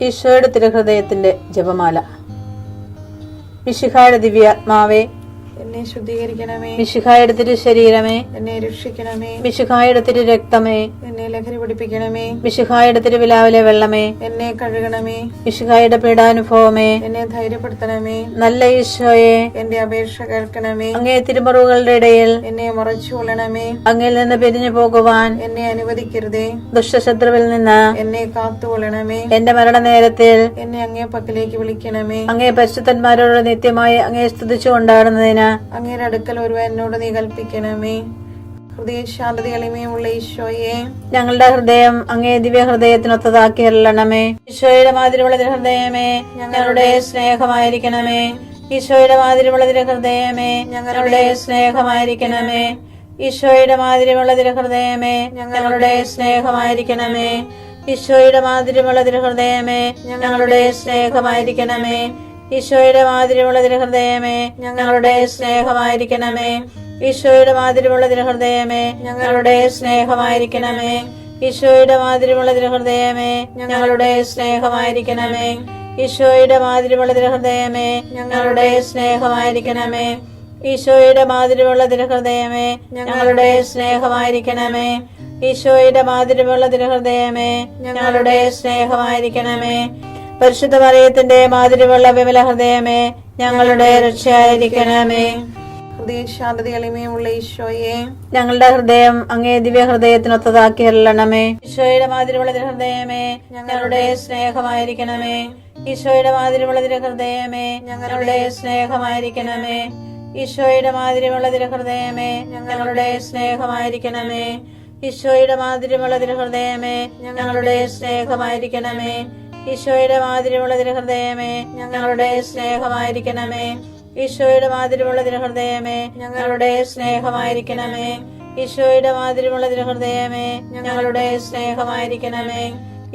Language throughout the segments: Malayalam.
ഈശോയുടെ തിരുഹൃദയത്തിന്റെ ജപമാല. മിശിഹായുടെ ദിവ്യാത്മാവേ, എന്നെ ശുദ്ധീകരിക്കണമേ. മിശിഹായുടെ തിരു ശരീരമേ, എന്നെ രക്ഷിക്കണമേ. മിശിഹായുടെ തിരു രക്തമേ, എന്നെ ലഹരി പിടിപ്പിക്കണമേ. മിശിഹായുടെ തിരുവിലാവിലെ വെള്ളമേ, എന്നെ കഴുകണമേ. മിശിഹായുടെ പീഡാനുഭവമേ, എന്നെ ധൈര്യപ്പെടുത്തണമേ. നല്ല ഈശോയെ, എന്റെ അപേക്ഷ കേൾക്കണമേ. അങ്ങേ തിരുമുറിവുകളുടെ ഇടയിൽ എന്നെ മറച്ചു കൊള്ളണമേ. അങ്ങിൽ നിന്ന് പിരിഞ്ഞു പോകുവാൻ എന്നെ അനുവദിക്കരുതേ. ദുഷ്ടശത്രുവിൽ നിന്ന് എന്നെ കാത്തുകൊള്ളണമേ. എന്റെ മരണനേരത്തിൽ എന്നെ അങ്ങേ പക്കലേക്ക് വിളിക്കണമേ. അങ്ങേ പരിശുദ്ധന്മാരോട് നിത്യമായി അങ്ങേ സ്തുതിച്ചു കൊണ്ടാടുന്നതിന് അങ്ങയുടെ അടുക്കൽ ഒരുവൻ എന്നോട് നീ കൽപ്പിക്കണമേ. ഹൃദയ ശാന്തത എളിമയുമുള്ള ഈശോയെ, ഞങ്ങളുടെ ഹൃദയം അങ്ങേ ദിവ്യ ഹൃദയത്തിനൊത്തതാക്കി അരുളണമേ. ഈശോയുടെ മാതിരിയുള്ള ഹൃദയമേ, ഞങ്ങളുടെ സ്നേഹമായിരിക്കണമേ. ഈശോയുടെ മാതിരിയുള്ള ഹൃദയമേ, ഞങ്ങളുടെ സ്നേഹമായിരിക്കണമേ. ഈശോയുടെ മാതിരിയുള്ള ഹൃദയമേ, ഞങ്ങളുടെ സ്നേഹമായിരിക്കണമേ. ഈശോയുടെ മാതിരിയുള്ള ഹൃദയമേ, ഞങ്ങളുടെ സ്നേഹമായിരിക്കണമേ. ഈശോയുടെ മാതിരിയുള്ള ഹൃദയമേ, ഞങ്ങളുടെ സ്നേഹമായിരിക്കണമേ. ഈശോയുടെ മാതിരിയുള്ള ഹൃദയമേ, ഞങ്ങളുടെ സ്നേഹമായിരിക്കണമേ. ഈശോയുടെ മാതിരിയുള്ള ഹൃദയമേ, ഞങ്ങളുടെ സ്നേഹമായിരിക്കണമേ. ഈശോയുടെ മാതിരിയുള്ള ഹൃദയമേ, ഞങ്ങളുടെ സ്നേഹമായിരിക്കണമേ. ഈശോയുടെ മാതിരിയുള്ള ഹൃദയമേ, ഞങ്ങളുടെ സ്നേഹമായിരിക്കണമേ. ഈശോയുടെ മാതിരിയുള്ള ഹൃദയമേ, ഞങ്ങളുടെ സ്നേഹമായിരിക്കണമേ. പരിശുദ്ധ മറിയത്തിന്റെ മാതിരിയുള്ള വിമല ഹൃദയമേ, ഞങ്ങളുടെ രക്ഷയായിരിക്കണമേ. ഹൃദയ ശാന്തത എളിമയുമുള്ള ഈശോയെ, ഞങ്ങളുടെ ഹൃദയം അങ്ങേ ദിവ്യ ഹൃദയത്തിനൊത്തതാക്കി അരുളണമേ. ഈശോയുടെ മാതിരിയുള്ള ഹൃദയമേ, ഞങ്ങളുടെ സ്നേഹമായിരിക്കണമേ. ഈശോയുടെ മാതിരിയുള്ള ഹൃദയമേ, ഞങ്ങളുടെ സ്നേഹമായിരിക്കണമേ. ഈശോയുടെ മാതിരിയുള്ള ഹൃദയമേ, ഞങ്ങളുടെ സ്നേഹമായിരിക്കണമേ. ഈശോയുടെ മാതിരിയുള്ള ഹൃദയമേ, ഞങ്ങളുടെ സ്നേഹമായിരിക്കണമേ. ഈശോയുടെ മാതിരിയുള്ള ഹൃദയമേ, ഞങ്ങളുടെ സ്നേഹമായിരിക്കണമേ. ഈശോയുടെ മാതിരിയുള്ള ഹൃദയമേ, ഞങ്ങളുടെ സ്നേഹമായിരിക്കണമേ. ഈശോയുടെ മാതിരിയുള്ള ഹൃദയമേ, ഞങ്ങളുടെ സ്നേഹമായിരിക്കണമേ.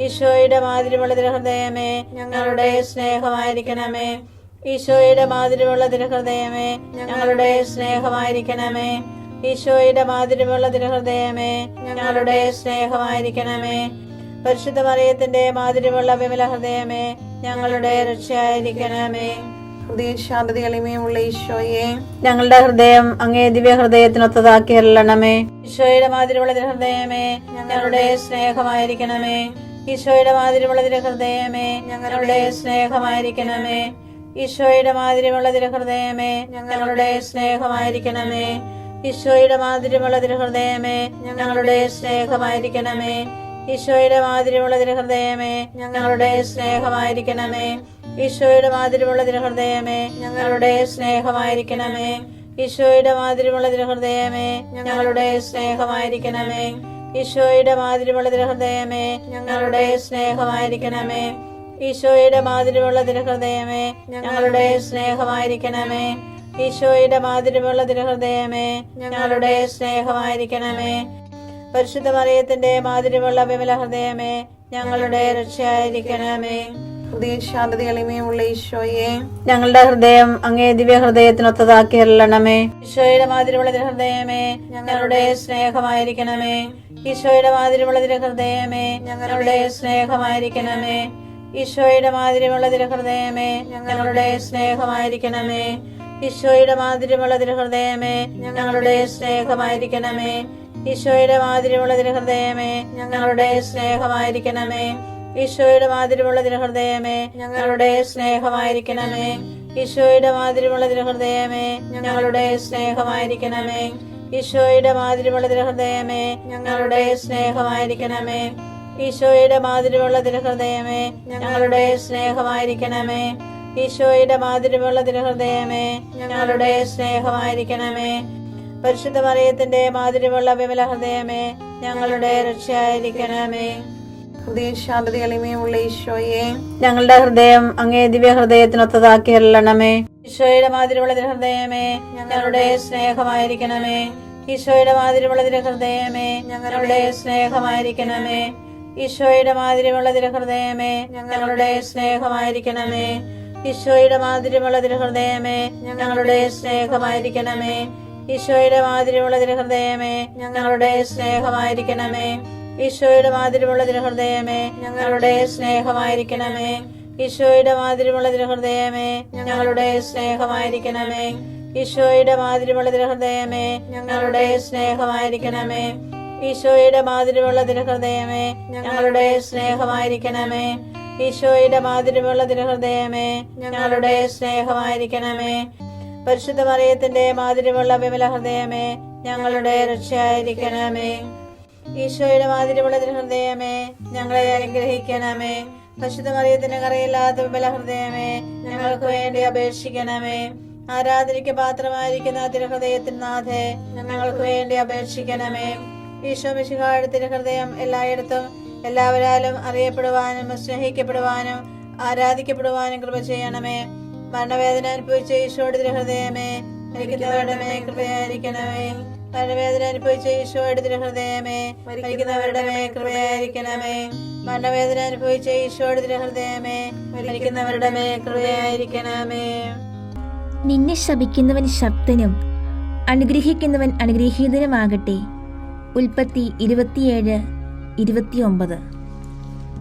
ഈശോയുടെ മാതിരിയുള്ള ഹൃദയമേ, ഞങ്ങളുടെ സ്നേഹമായിരിക്കണമേ. ഈശോയുടെ മാതിരിയുള്ള ഹൃദയമേ, ഞങ്ങളുടെ സ്നേഹമായിരിക്കണമേ. ഈശോയുടെ മാതിരിയുള്ള ഹൃദയമേ, ഞങ്ങളുടെ സ്നേഹമായിരിക്കണമേ. പരിശുദ്ധ മറിയത്തിന്റെ മാതിരിയുള്ള വിമല ഹൃദയമേ, ഞങ്ങളുടെ രക്ഷയായിരിക്കണമേ. ഹൃദയ ശാന്തത എളിമയുമുള്ള ഈശോയെ, ഞങ്ങളുടെ ഹൃദയം അങ്ങേ ദിവ്യ ഹൃദയത്തിനൊത്തതാക്കി അരുളണമേ. ഈശോയുടെ മാതിരിയുള്ള ഹൃദയമേ, ഞങ്ങളുടെ സ്നേഹമായിരിക്കണമേ. ഈശോയുടെ മാതിരിയുള്ള ഹൃദയമേ, ഞങ്ങളുടെ സ്നേഹമായിരിക്കണമേ. ഈശോയുടെ മാതിരിയുള്ള ഹൃദയമേ, ഞങ്ങളുടെ സ്നേഹമായിരിക്കണമേ. ഈശോയുടെ മാതിരിയുള്ള ഹൃദയമേ, ഞങ്ങളുടെ സ്നേഹമായിരിക്കണമേ. ഈശോയുടെ മാതിരിയുള്ള ഹൃദയമേ, ഞങ്ങളുടെ സ്നേഹമായിരിക്കണമേ. ഈശോയുടെ മാതിരിയുള്ള ഹൃദയമേ, ഞങ്ങളുടെ സ്നേഹമായിരിക്കണമേ. ഈശോയുടെ മാതിരിയുള്ള ഹൃദയമേ, ഞങ്ങളുടെ സ്നേഹമായിരിക്കണമേ. ഈശോയുടെ മാതിരിയുള്ള ഹൃദയമേ, ഞങ്ങളുടെ സ്നേഹമായിരിക്കണമേ. ഈശോയുടെ മാതിരിയുള്ള ഹൃദയമേ, ഞങ്ങളുടെ സ്നേഹമായിരിക്കണമേ. ഈശോയുടെ മാതിരിയുള്ള ഹൃദയമേ, ഞങ്ങളുടെ സ്നേഹമായിരിക്കണമേ. പരിശുദ്ധ മറിയത്തിന്റെ മാതിരിയുള്ള വിമല ഹൃദയമേ, ഞങ്ങളുടെ രക്ഷയായിരിക്കണമേ. ഹൃദയ ശാന്തത എളിമയുമുള്ള ഈശോയെ, ഞങ്ങളുടെ ഹൃദയം അങ്ങേ ദിവ്യ ഹൃദയത്തിനൊത്തതാക്കി അരുളണമേ. ഈശോയുടെ മാതിരിയുള്ള ഹൃദയമേ, ഞങ്ങളുടെ സ്നേഹമായിരിക്കണമേ. ഈശോയുടെ മാതിരിയുള്ള ഹൃദയമേ, ഞങ്ങളുടെ സ്നേഹമായിരിക്കണമേ. ഈശോയുടെ മാതിരിയുള്ള ഹൃദയമേ, ഞങ്ങളുടെ സ്നേഹമായിരിക്കണമേ. ഈശോയുടെ മാതിരിയുള്ള ഹൃദയമേ, ഞങ്ങളുടെ സ്നേഹമായിരിക്കണമേ. ഈശോയുടെ മാതിരിയുള്ള ഹൃദയമേ, ഞങ്ങളുടെ സ്നേഹമായിരിക്കണമേ. ഈശോയുടെ മാതിരിയുള്ള ഹൃദയമേ, ഞങ്ങളുടെ സ്നേഹമായിരിക്കണമേ. ഈശോയുടെ മാതിരിയുള്ള ഹൃദയമേ, ഞങ്ങളുടെ സ്നേഹമായിരിക്കണമേ. ഈശോയുടെ മാതിരിയുള്ള ഹൃദയമേ, ഞങ്ങളുടെ സ്നേഹമായിരിക്കണമേ. ഈശോയുടെ മാതിരിയുള്ള ഹൃദയമേ, ഞങ്ങളുടെ സ്നേഹമായിരിക്കണമേ. ഈശോയുടെ മാതിരിയുള്ള ഹൃദയമേ, ഞങ്ങളുടെ സ്നേഹമായിരിക്കണമേ. പരിശുദ്ധ മറിയത്തിന്റെ മാതിരിയുള്ള വിമല ഹൃദയമേ, ഞങ്ങളുടെ രക്ഷയായിരിക്കണമേ. ഹൃദയ ശാന്തത എളിമയുമുള്ള ഈശോയെ, ഞങ്ങളുടെ ഹൃദയം അങ്ങേ ദിവ്യ ഹൃദയത്തിനൊത്തതാക്കി അരുളണമേ. ഈശോയുടെ മാതിരിയുള്ള ഹൃദയമേ, ഞങ്ങളുടെ സ്നേഹമായിരിക്കണമേ. ഈശോയുടെ മാതിരിയുള്ള ഹൃദയമേ, ഞങ്ങളുടെ സ്നേഹമായിരിക്കണമേ. ഈശോയുടെ മാതിരിയുള്ള ഹൃദയമേ, ഞങ്ങളുടെ സ്നേഹമായിരിക്കണമേ. ഈശോയുടെ മാതിരിയുള്ള ഹൃദയമേ, ഞങ്ങളുടെ സ്നേഹമായിരിക്കണമേ. ഈശോയുടെ മാതിരിയുള്ള ഹൃദയമേ, ഞങ്ങളുടെ സ്നേഹമായിരിക്കണമേ. ഈശോയുടെ മാതിരിമുള്ള തിരുഹൃദയമേ ഞങ്ങളുടെ സ്നേഹമായിരിക്കണമേ. ഈശോയുടെ മാതിരിമുള്ള തിരുഹൃദയമേ ഞങ്ങളുടെ സ്നേഹമായിരിക്കണമേ. ഈശോയുടെ മാതിരിമുള്ള തിരുഹൃദയമേ ഞങ്ങളുടെ സ്നേഹമായിരിക്കണമേ. ഈശോയുടെ മാതിരിമുള്ള തിരുഹൃദയമേ ഞങ്ങളുടെ സ്നേഹമായിരിക്കണമേ. ഈശോയുടെ മാതിരിമുള്ള തിരുഹൃദയമേ ഞങ്ങളുടെ സ്നേഹമായിരിക്കണമേ. പരിശുദ്ധ മറിയത്തിന്റെ മാതിരിമുള്ള വിമല ഹൃദയമേ ഞങ്ങളുടെ രക്ഷയായിരിക്കണമേ. ഈശോയുടെ മാതിരിമുള്ള തിരുഹൃദയമേ ഞങ്ങളെ അനുഗ്രഹിക്കണമേ. പരിശുദ്ധ മറിയത്തിന്റെ കറയില്ലാത്ത വിമല ഹൃദയമേ ഞങ്ങൾക്ക് വേണ്ടി അപേക്ഷിക്കണമേ. ആരാധനയ്ക്ക് പാത്രമായിരിക്കുന്ന തിരുഹൃദയത്തിൻ നാഥേ ഞങ്ങൾക്ക് വേണ്ടി അപേക്ഷിക്കണമേ. ഈശോ മിശിഹായുടെ തിരുഹൃദയം എല്ലായിടത്തും എല്ലാവരാലും അറിയപ്പെടുവാനും സ്നേഹിക്കപ്പെടുവാനും ആരാധിക്കപ്പെടുവാനും കൃപ ചെയ്യണമേ. മരണവേദന അനുഭവിച്ച ഈശോയുടെ തിരുഹൃദയമേ മരിക്കുന്നവരുടെ മേൽ കൃപയായിരിക്കണമേ. മരണവേദന അനുഭവിച്ച ഈശോയുടെ തിരുഹൃദയമേ മരിക്കുന്നവരുടെ മേൽ കൃപയായിരിക്കണമേ. മരണവേദന അനുഭവിച്ച ഈശോയുടെ തിരുഹൃദയമേ മരിക്കുന്നവരുടെ മേൽ കൃപയായിരിക്കണമേ. നിന്നെ ശപിക്കുന്നവൻ ശക്തനും അനുഗ്രഹിക്കുന്നവൻ അനുഗ്രഹീതനുമാകട്ടെ. ഉൽപ്പത്തി 27:29.